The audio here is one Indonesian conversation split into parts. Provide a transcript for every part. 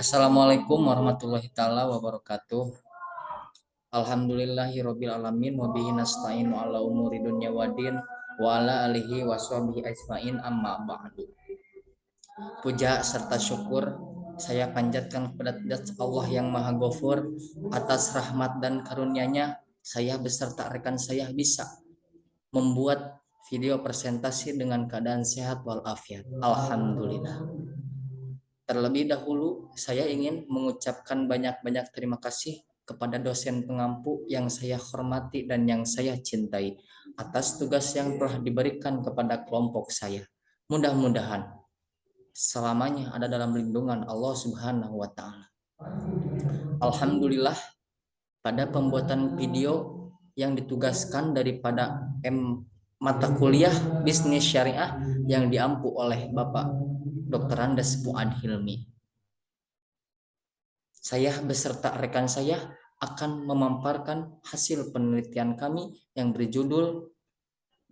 Assalamualaikum warahmatullahi taala wabarakatuh. Alhamdulillahirabbil alamin wa bihi nasta'inu ala umuri dunya waddin wa ala alihi washabihi ajmain amma ba'du. Puja serta syukur saya panjatkan kepada zat Allah yang Maha Ghafur atas rahmat dan karunia-Nya saya beserta rekan saya bisa membuat video presentasi dengan keadaan sehat walafiat. Alhamdulillah. Terlebih dahulu, saya ingin mengucapkan banyak-banyak terima kasih kepada dosen pengampu yang saya hormati dan yang saya cintai atas tugas yang telah diberikan kepada kelompok saya. Mudah-mudahan selamanya ada dalam lindungan Allah Subhanahu wa taala. Alhamdulillah, pada pembuatan video yang ditugaskan daripada mata kuliah bisnis syariah yang diampu oleh Bapak Dr. Andes Fuad Hilmi, saya beserta rekan saya akan memaparkan hasil penelitian kami yang berjudul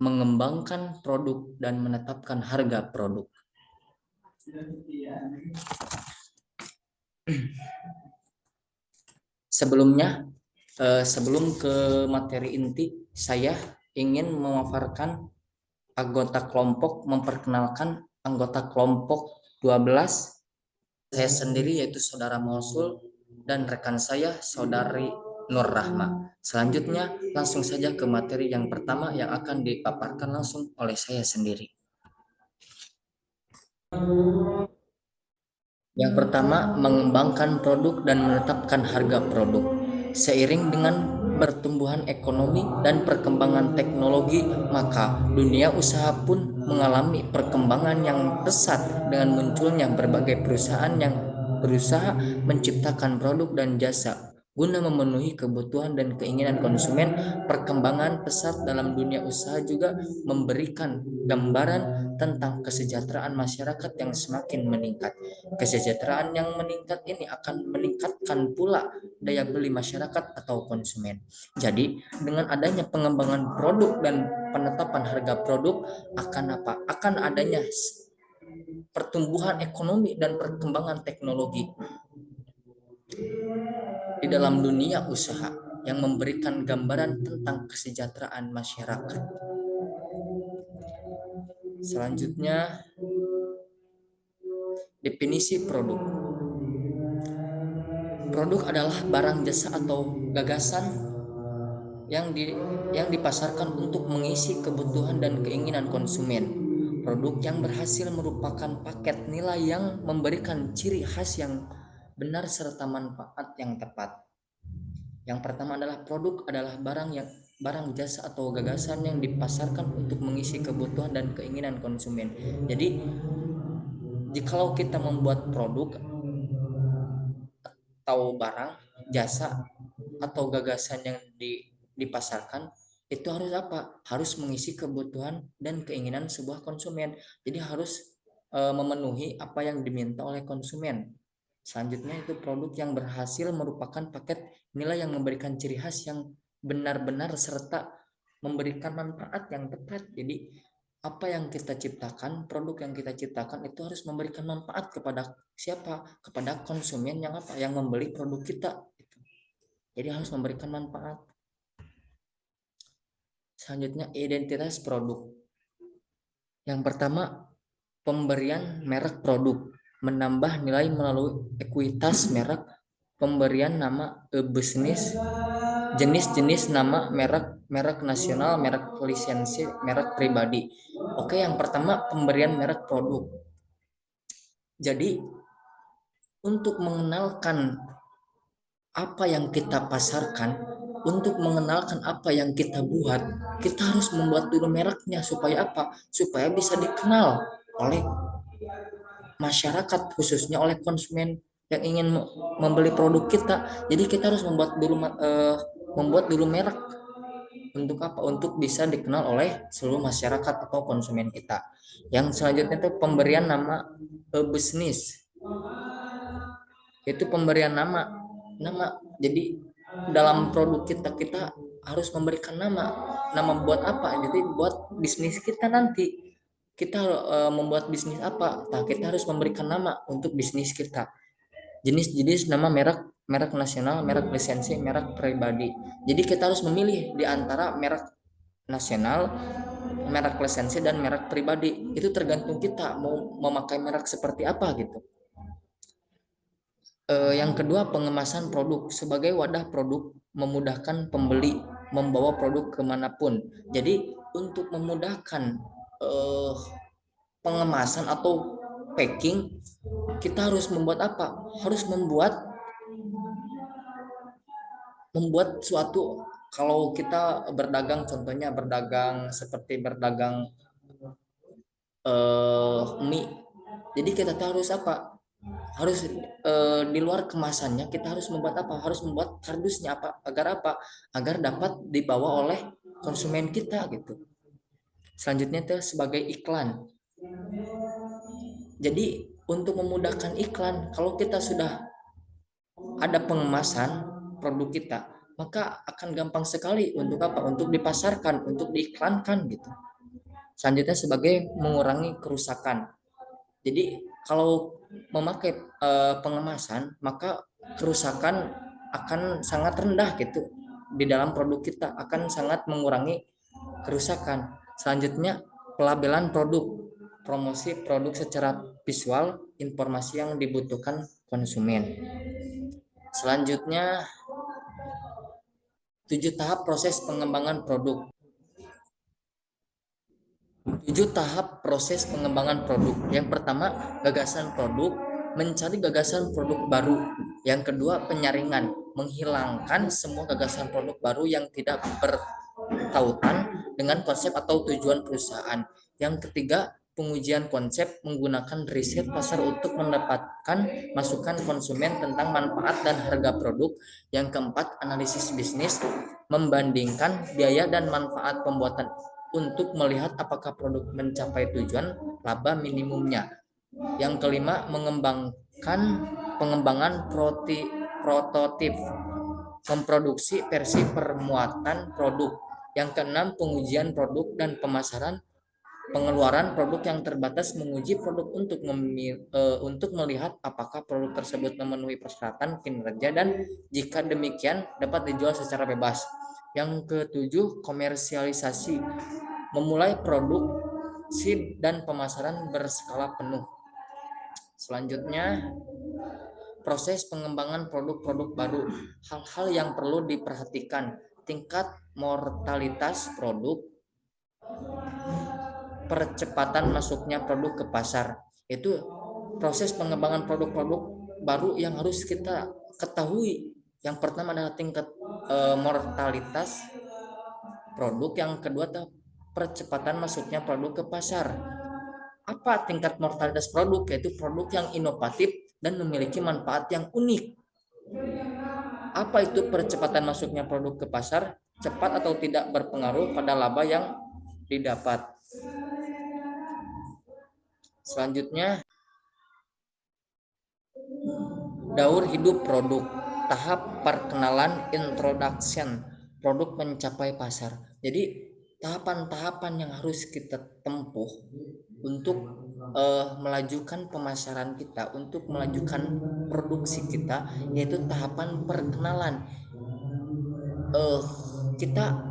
mengembangkan produk dan menetapkan harga produk. Sebelumnya, sebelum ke materi inti, saya ingin memaparkan anggota kelompok, memperkenalkan anggota kelompok 12. Saya sendiri yaitu Saudara Mausul dan rekan saya Saudari Nur Rahma. Selanjutnya langsung saja ke materi yang pertama yang akan dipaparkan langsung oleh saya sendiri. Yang pertama, mengembangkan produk dan menetapkan harga produk. Seiring dengan pertumbuhan ekonomi dan perkembangan teknologi, maka dunia usaha pun mengalami perkembangan yang pesat dengan munculnya berbagai perusahaan yang berusaha menciptakan produk dan jasa guna memenuhi kebutuhan dan keinginan konsumen. Perkembangan pesat dalam dunia usaha juga memberikan gambaran tentang kesejahteraan masyarakat yang semakin meningkat. Kesejahteraan yang meningkat ini akan meningkatkan pula daya beli masyarakat atau konsumen. Jadi, dengan adanya pengembangan produk dan penetapan harga produk akan apa? Akan adanya pertumbuhan ekonomi dan perkembangan teknologi di dalam dunia usaha yang memberikan gambaran tentang kesejahteraan masyarakat. Selanjutnya, definisi produk. Produk adalah barang, jasa, atau gagasan yang dipasarkan untuk mengisi kebutuhan dan keinginan konsumen. Produk yang berhasil merupakan paket nilai yang memberikan ciri khas yang benar serta manfaat yang tepat. Yang pertama adalah produk adalah barang, jasa, atau gagasan yang dipasarkan untuk mengisi kebutuhan dan keinginan konsumen. Jadi, jikalau kita membuat produk atau barang, jasa, atau gagasan yang dipasarkan, itu harus apa? Harus mengisi kebutuhan dan keinginan sebuah konsumen. Jadi harus memenuhi apa yang diminta oleh konsumen. Selanjutnya itu produk yang berhasil merupakan paket nilai yang memberikan ciri khas yang benar-benar serta memberikan manfaat yang tepat. Jadi apa yang kita ciptakan, produk yang kita ciptakan itu harus memberikan manfaat kepada siapa? Kepada konsumen yang apa? Yang membeli produk kita. Jadi harus memberikan manfaat. Selanjutnya identitas produk. Yang pertama, pemberian merek produk, menambah nilai melalui ekuitas merek, pemberian nama bisnis, jenis-jenis nama merek, merek nasional, merek lisensi, merek pribadi. Oke, yang pertama pemberian merek produk. Jadi untuk mengenalkan apa yang kita pasarkan, untuk mengenalkan apa yang kita buat, kita harus membuat dulu mereknya supaya apa? Supaya bisa dikenal oleh masyarakat, khususnya oleh konsumen yang ingin membeli produk kita. Jadi kita harus membuat dulu merek. Untuk apa? Untuk bisa dikenal oleh seluruh masyarakat atau konsumen kita. Yang selanjutnya itu pemberian nama bisnis. Itu pemberian nama. Jadi dalam produk kita harus memberikan nama buat apa? Jadi buat bisnis kita nanti kita membuat bisnis apa? Nah, kita harus memberikan nama untuk bisnis kita. jenis-jenis nama merek, merek nasional, merek lisensi, merek pribadi. Jadi kita harus memilih di antara merek nasional, merek lisensi, dan merek pribadi. Itu tergantung kita mau memakai merek seperti apa gitu. Yang kedua, pengemasan produk sebagai wadah produk memudahkan pembeli membawa produk kemanapun. Jadi untuk memudahkan eh, pengemasan atau packing, kita harus membuat apa? Harus membuat suatu, kalau kita berdagang, contohnya berdagang seperti berdagang mie. Jadi kita tuh harus apa? Harus di luar kemasannya kita harus membuat apa? Harus membuat kardusnya apa? Agar apa? Agar dapat dibawa oleh konsumen kita gitu. Selanjutnya itu sebagai iklan. Jadi untuk memudahkan iklan, kalau kita sudah ada pengemasan produk kita, maka akan gampang sekali untuk apa? Untuk dipasarkan, untuk diiklankan gitu. Selanjutnya sebagai mengurangi kerusakan. Jadi kalau memakai pengemasan, maka kerusakan akan sangat rendah gitu di dalam produk kita, akan sangat mengurangi kerusakan. Selanjutnya pelabelan produk, promosi produk secara visual, informasi yang dibutuhkan konsumen. Selanjutnya 7 tahap proses pengembangan produk. 7 tahap proses pengembangan produk. Yang pertama, gagasan produk, mencari gagasan produk baru. Yang kedua, penyaringan, menghilangkan semua gagasan produk baru yang tidak bertautan dengan konsep atau tujuan perusahaan. Yang ketiga, pengujian konsep menggunakan riset pasar untuk mendapatkan masukan konsumen tentang manfaat dan harga produk. Yang keempat, analisis bisnis, membandingkan biaya dan manfaat pembuatan untuk melihat apakah produk mencapai tujuan laba minimumnya. Yang kelima, mengembangkan pengembangan prototip, memproduksi versi permuatan produk. Yang keenam, pengujian produk dan pemasaran, pengeluaran produk yang terbatas, menguji produk untuk melihat apakah produk tersebut memenuhi persyaratan kinerja dan jika demikian dapat dijual secara bebas. Yang ketujuh, komersialisasi, memulai produksi dan pemasaran berskala penuh. Selanjutnya, proses pengembangan produk-produk baru, hal-hal yang perlu diperhatikan, tingkat mortalitas produk, percepatan masuknya produk ke pasar. Itu proses pengembangan produk-produk baru yang harus kita ketahui. Yang pertama adalah tingkat mortalitas produk, yang kedua adalah percepatan masuknya produk ke pasar. Apa tingkat mortalitas produk? Yaitu produk yang inovatif dan memiliki manfaat yang unik. Apa itu percepatan masuknya produk ke pasar? Cepat atau tidak berpengaruh pada laba yang didapat. Selanjutnya, daur hidup produk. Tahap perkenalan, introduction, produk mencapai pasar. Jadi tahapan-tahapan yang harus kita tempuh untuk melajukan pemasaran kita, untuk melajukan produksi kita, yaitu tahapan perkenalan. uh, kita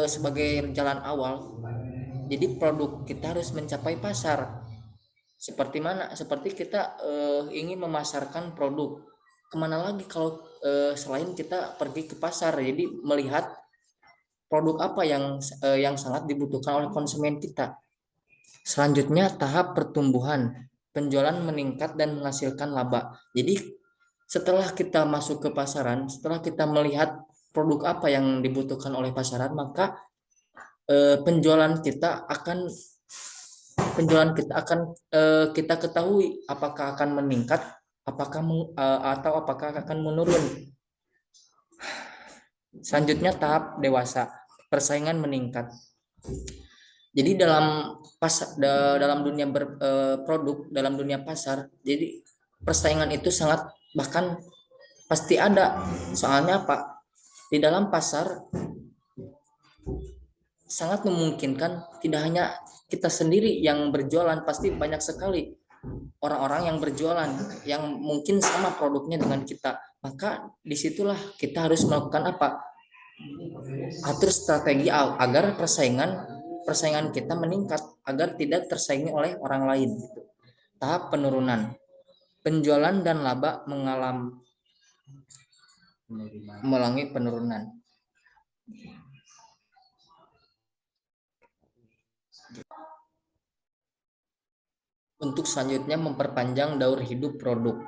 sebagai jalan awal, jadi produk kita harus mencapai pasar. Seperti mana? Seperti kita ingin memasarkan produk, kemana lagi kalau selain kita pergi ke pasar, jadi melihat produk apa yang sangat dibutuhkan oleh konsumen kita. Selanjutnya tahap pertumbuhan, penjualan meningkat dan menghasilkan laba. Jadi setelah kita masuk ke pasaran, setelah kita melihat produk apa yang dibutuhkan oleh pasaran, maka penjualan kita akan kita ketahui apakah akan meningkat, atau apakah akan menurun. Selanjutnya tahap dewasa, persaingan meningkat. Jadi dalam dunia produk, dalam dunia pasar, jadi persaingan itu sangat, bahkan pasti ada. Soalnya apa? Di dalam pasar sangat memungkinkan tidak hanya kita sendiri yang berjualan, pasti banyak sekali orang-orang yang berjualan yang mungkin sama produknya dengan kita, maka disitulah kita harus melakukan apa, atur strategi agar persaingan kita meningkat agar tidak tersaingi oleh orang lain gitu. Tahap penurunan, penjualan dan laba mengalami penurunan. Untuk selanjutnya memperpanjang daur hidup produk.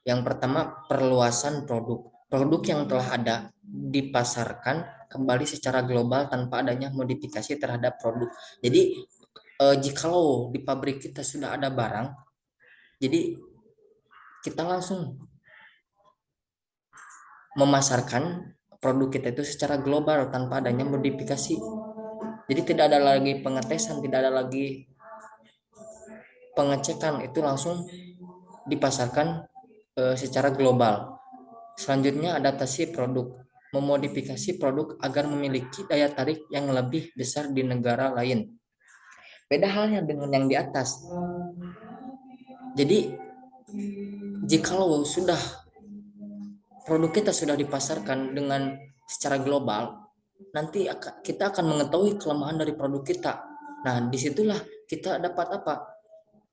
Yang pertama, perluasan produk. Produk yang telah ada dipasarkan kembali secara global tanpa adanya modifikasi terhadap produk. Jadi jikalau di pabrik kita sudah ada barang, jadi kita langsung memasarkan produk kita itu secara global tanpa adanya modifikasi. Jadi tidak ada lagi pengetesan, tidak ada lagi pengecekan, itu langsung dipasarkan secara global. Selanjutnya, adaptasi produk, memodifikasi produk agar memiliki daya tarik yang lebih besar di negara lain. Beda halnya dengan yang di atas. Jadi, jikalau sudah produk kita sudah dipasarkan dengan secara global, nanti kita akan mengetahui kelemahan dari produk kita. Nah, disitulah kita dapat apa?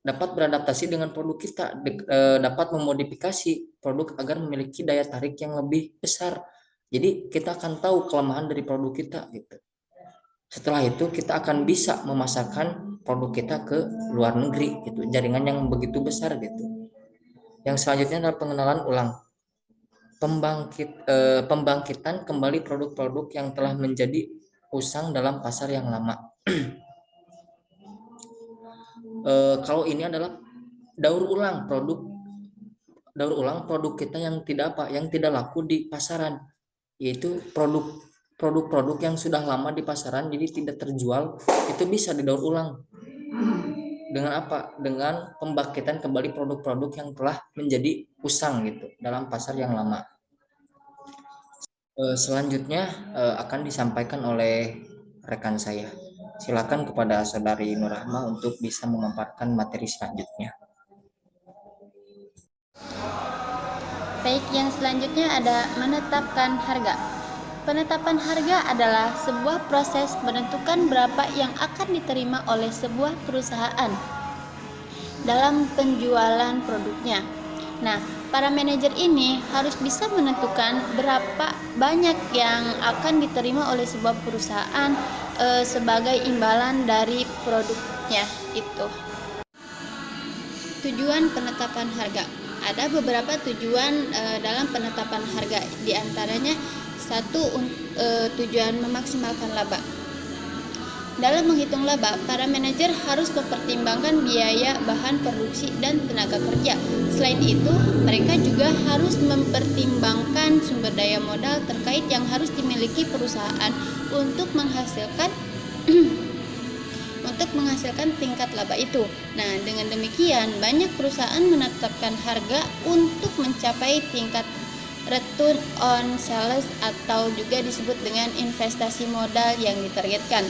Dapat beradaptasi dengan produk kita, dapat memodifikasi produk agar memiliki daya tarik yang lebih besar. Jadi kita akan tahu kelemahan dari produk kita gitu. Setelah itu kita akan bisa memasarkan produk kita ke luar negeri gitu, jaringan yang begitu besar gitu. Yang selanjutnya adalah pengenalan ulang, pembangkitan kembali produk-produk yang telah menjadi usang dalam pasar yang lama. Kalau ini adalah daur ulang produk kita yang tidak laku di pasaran, yaitu produk-produk yang sudah lama di pasaran jadi tidak terjual, itu bisa didaur ulang dengan apa, dengan pembangkitan kembali produk-produk yang telah menjadi usang gitu dalam pasar yang lama. Selanjutnya akan disampaikan oleh rekan saya. Silakan kepada saudari Nurrahma untuk bisa memaparkan materi selanjutnya. Baik, yang selanjutnya ada menetapkan harga. Penetapan harga adalah sebuah proses menentukan berapa yang akan diterima oleh sebuah perusahaan dalam penjualan produknya. Nah, para manajer ini harus bisa menentukan berapa banyak yang akan diterima oleh sebuah perusahaan sebagai imbalan dari produknya itu. Tujuan penetapan harga. Ada beberapa tujuan dalam penetapan harga, di antaranya satu, tujuan memaksimalkan laba. Dalam menghitung laba, para manajer harus mempertimbangkan biaya bahan produksi dan tenaga kerja. Selain itu, mereka juga harus mempertimbangkan sumber daya modal terkait yang harus dimiliki perusahaan untuk menghasilkan tingkat laba itu. Nah, dengan demikian banyak perusahaan menetapkan harga untuk mencapai tingkat return on sales atau juga disebut dengan investasi modal yang ditargetkan.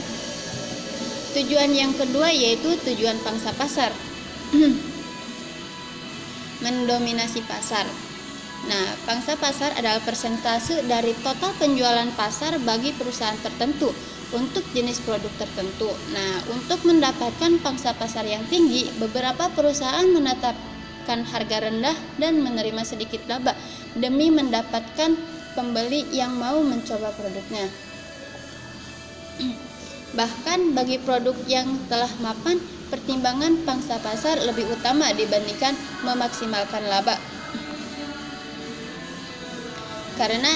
Tujuan yang kedua yaitu tujuan pangsa pasar. Mendominasi pasar. Nah, pangsa pasar adalah persentase dari total penjualan pasar bagi perusahaan tertentu untuk jenis produk tertentu. Nah, untuk mendapatkan pangsa pasar yang tinggi, beberapa perusahaan menetapkan harga rendah dan menerima sedikit laba demi mendapatkan pembeli yang mau mencoba produknya. Bahkan bagi produk yang telah mapan, pertimbangan pangsa pasar lebih utama dibandingkan memaksimalkan laba. Karena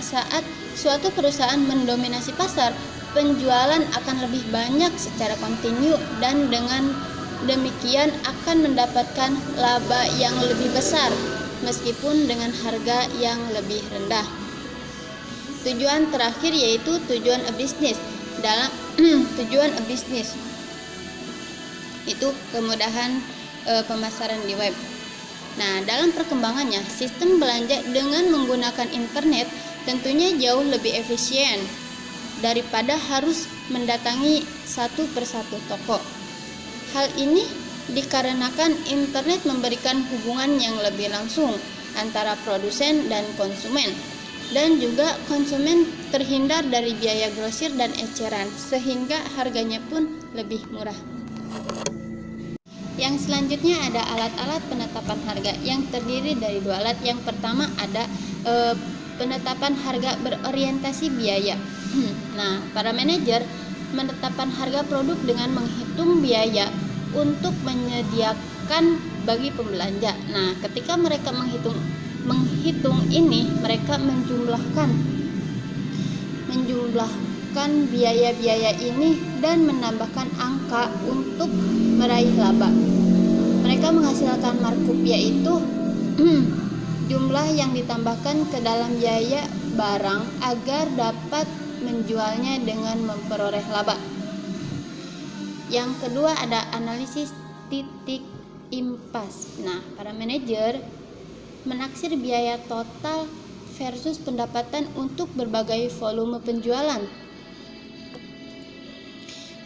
saat suatu perusahaan mendominasi pasar, penjualan akan lebih banyak secara kontinu dan dengan demikian akan mendapatkan laba yang lebih besar meskipun dengan harga yang lebih rendah. Tujuan terakhir yaitu tujuan bisnis. Dalam tujuan bisnis itu kemudahan pemasaran di web. Nah, dalam perkembangannya, sistem belanja dengan menggunakan internet tentunya jauh lebih efisien daripada harus mendatangi satu persatu toko. Hal ini dikarenakan internet memberikan hubungan yang lebih langsung antara produsen dan konsumen, dan juga konsumen terhindar dari biaya grosir dan eceran, sehingga harganya pun lebih murah. Yang selanjutnya ada alat-alat penetapan harga yang terdiri dari 2 alat. Yang pertama ada penetapan harga berorientasi biaya. Nah, para manajer menetapkan harga produk dengan menghitung biaya untuk menyediakan bagi pembelanja. Nah, ketika mereka menghitung ini, mereka menjumlahkan biaya-biaya ini dan menambahkan angka untuk meraih laba. Mereka menghasilkan markup, yaitu jumlah yang ditambahkan ke dalam biaya barang agar dapat menjualnya dengan memperoleh laba. Yang kedua ada analisis titik impas. Nah, para manajer menaksir biaya total versus pendapatan untuk berbagai volume penjualan.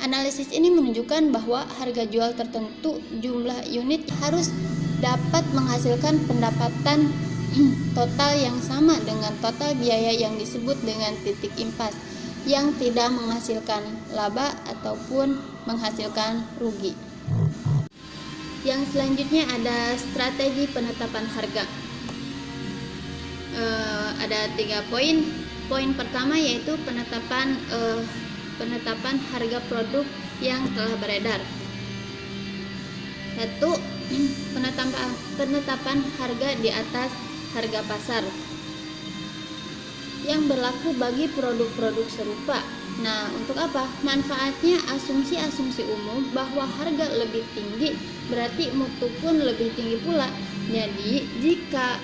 Analisis ini menunjukkan bahwa harga jual tertentu jumlah unit harus dapat menghasilkan pendapatan total yang sama dengan total biaya yang disebut dengan titik impas, yang tidak menghasilkan laba ataupun menghasilkan rugi. Yang selanjutnya ada strategi penetapan harga. Ada 3 poin. Poin pertama yaitu penetapan harga produk yang telah beredar. 1. Penetapan harga di atas harga pasar yang berlaku bagi produk-produk serupa. Nah, untuk apa? Manfaatnya asumsi-asumsi umum bahwa harga lebih tinggi berarti mutu pun lebih tinggi pula. Jadi, jika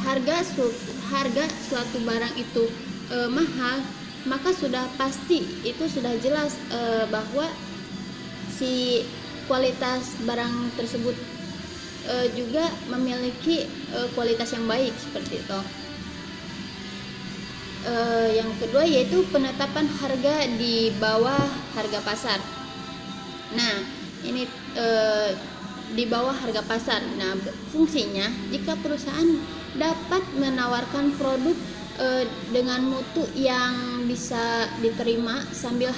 harga suatu barang itu mahal, maka sudah pasti, itu sudah jelas bahwa si kualitas barang tersebut juga memiliki kualitas yang baik, seperti itu. Yang kedua yaitu penetapan harga di bawah harga pasar. Nah, ini di bawah harga pasar. Nah, fungsinya jika perusahaan dapat menawarkan produk dengan mutu yang bisa diterima sambil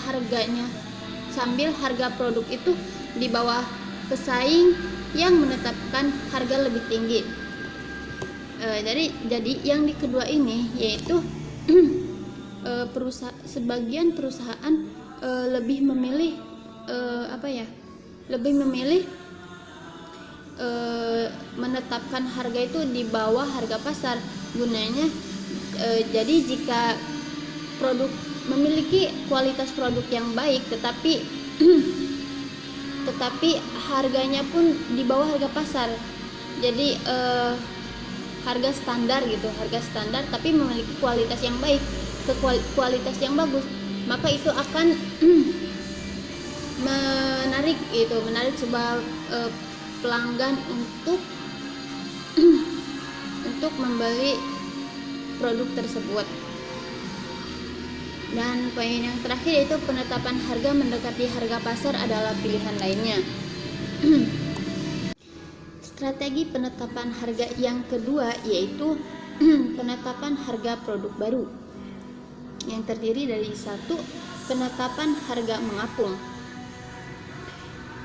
harga produk itu di bawah pesaing yang menetapkan harga lebih tinggi. Jadi yang di kedua ini yaitu sebagian perusahaan lebih memilih menetapkan harga itu di bawah harga pasar. Gunanya jadi jika produk memiliki kualitas produk yang baik tetapi harganya pun di bawah harga pasar, jadi harga standar tapi memiliki kualitas yang baik, kualitas yang bagus, maka itu akan menarik sebuah pelanggan untuk membeli produk tersebut. Dan poin yang terakhir yaitu penetapan harga mendekati harga pasar adalah pilihan lainnya. Strategi penetapan harga yang kedua yaitu penetapan harga produk baru, yang terdiri dari 1. Penetapan harga mengapung,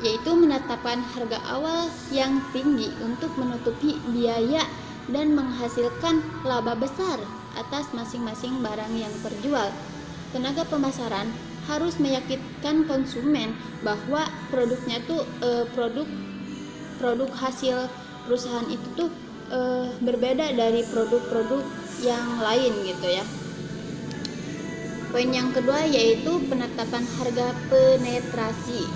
yaitu menetapkan harga awal yang tinggi untuk menutupi biaya dan menghasilkan laba besar atas masing-masing barang yang terjual. Tenaga pemasaran harus meyakinkan konsumen bahwa produknya tuh produk hasil perusahaan itu tuh berbeda dari produk-produk yang lain gitu ya. Poin yang kedua yaitu penetapan harga penetrasi,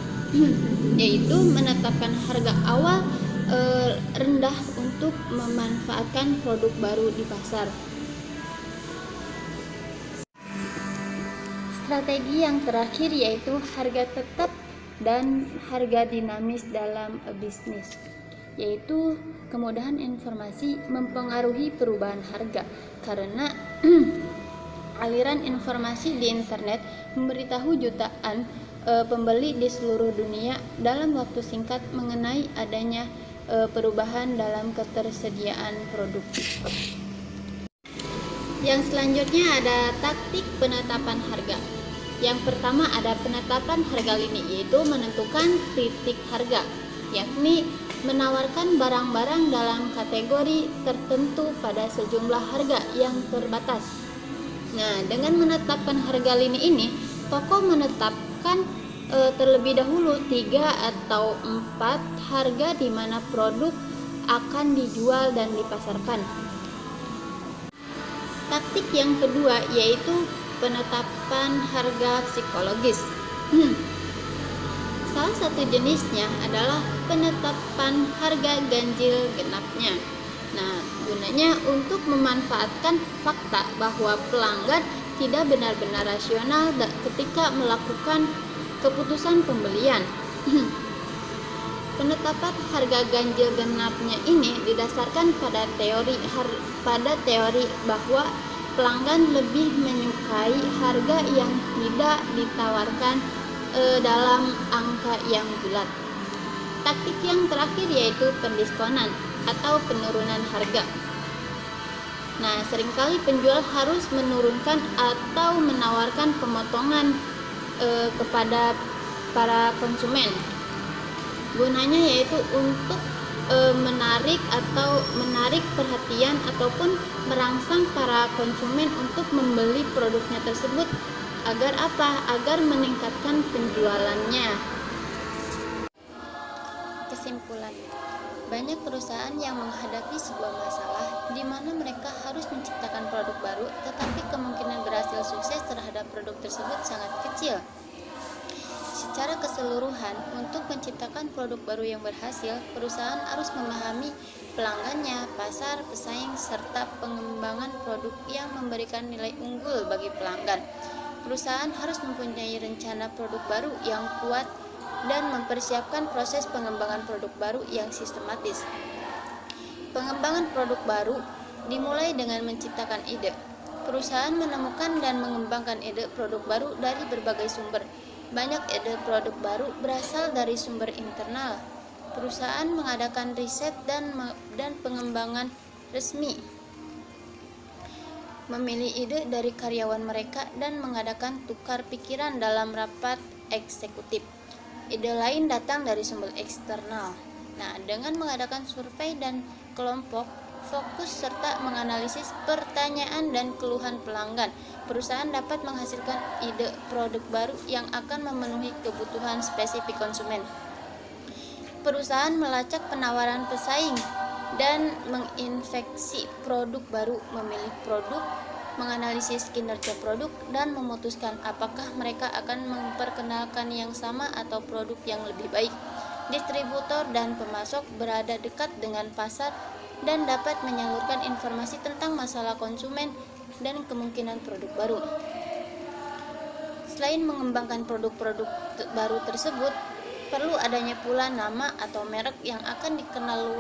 yaitu menetapkan harga awal rendah untuk memanfaatkan produk baru di pasar. Strategi yang terakhir yaitu harga tetap dan harga dinamis dalam bisnis, yaitu kemudahan informasi mempengaruhi perubahan harga karena aliran informasi di internet memberitahu jutaan pembeli di seluruh dunia dalam waktu singkat mengenai adanya perubahan dalam ketersediaan produk. Yang selanjutnya ada taktik penetapan harga. Yang pertama ada penetapan harga lini, yaitu menentukan titik harga, yakni menawarkan barang-barang dalam kategori tertentu pada sejumlah harga yang terbatas. Nah, dengan menetapkan harga lini ini, toko menetapkan terlebih dahulu 3 atau 4 harga di mana produk akan dijual dan dipasarkan. Taktik yang kedua yaitu penetapan harga psikologis. Salah satu jenisnya adalah penetapan harga ganjil genapnya. Nah, gunanya untuk memanfaatkan fakta bahwa pelanggan tidak benar-benar rasional ketika melakukan keputusan pembelian. Penetapan harga ganjil genapnya ini didasarkan pada teori bahwa pelanggan lebih menyukai harga yang tidak ditawarkan dalam angka yang bulat. Taktik yang terakhir yaitu pendiskonan atau penurunan harga. Nah, seringkali penjual harus menurunkan atau menawarkan pemotongan kepada para konsumen. Gunanya yaitu untuk menarik perhatian ataupun merangsang para konsumen untuk membeli produknya tersebut. Agar apa? Agar meningkatkan penjualannya. Kesimpulan, banyak perusahaan yang menghadapi sebuah masalah di mana mereka harus menciptakan produk baru, tetapi kemungkinan berhasil sukses terhadap produk tersebut sangat kecil. Secara keseluruhan, untuk menciptakan produk baru yang berhasil, perusahaan harus memahami pelanggannya, pasar, pesaing, serta pengembangan produk yang memberikan nilai unggul bagi pelanggan. Perusahaan harus mempunyai rencana produk baru yang kuat dan mempersiapkan proses pengembangan produk baru yang sistematis. Pengembangan produk baru dimulai dengan menciptakan ide. Perusahaan menemukan dan mengembangkan ide produk baru dari berbagai sumber. Banyak ide produk baru berasal dari sumber internal. Perusahaan mengadakan riset dan pengembangan resmi, memilih ide dari karyawan mereka dan mengadakan tukar pikiran dalam rapat eksekutif. Ide lain datang dari sumber eksternal. Nah, dengan mengadakan survei dan kelompok fokus serta menganalisis pertanyaan dan keluhan pelanggan, perusahaan dapat menghasilkan ide produk baru yang akan memenuhi kebutuhan spesifik konsumen. Perusahaan melacak penawaran pesaing dan menginspeksi produk baru, memilih produk, menganalisis kinerja produk, dan memutuskan apakah mereka akan memperkenalkan yang sama atau produk yang lebih baik. Distributor dan pemasok berada dekat dengan pasar dan dapat menyalurkan informasi tentang masalah konsumen dan kemungkinan produk baru. Selain mengembangkan produk-produk baru tersebut, perlu adanya pula nama atau merek yang akan dikenal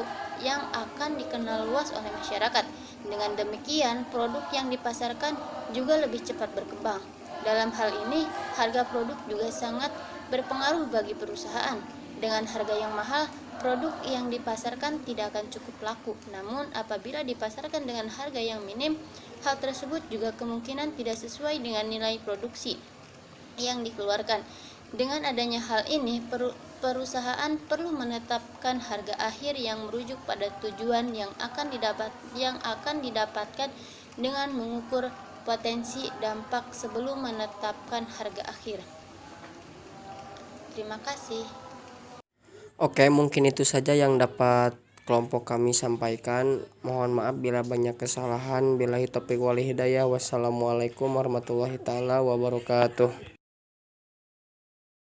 luas oleh masyarakat. Dengan demikian, produk yang dipasarkan juga lebih cepat berkembang. Dalam hal ini, harga produk juga sangat berpengaruh bagi perusahaan. Dengan harga yang mahal, produk yang dipasarkan tidak akan cukup laku. Namun, apabila dipasarkan dengan harga yang minim, hal tersebut juga kemungkinan tidak sesuai dengan nilai produksi yang dikeluarkan. Dengan adanya hal ini, perusahaan perlu menetapkan harga akhir yang merujuk pada tujuan yang akan didapatkan dengan mengukur potensi dampak sebelum menetapkan harga akhir. Terima kasih. Oke, mungkin itu saja yang dapat kelompok kami sampaikan. Mohon maaf bila banyak kesalahan. Billahi taufiq wal hidayah. Wassalamualaikum warahmatullahi taala wabarakatuh.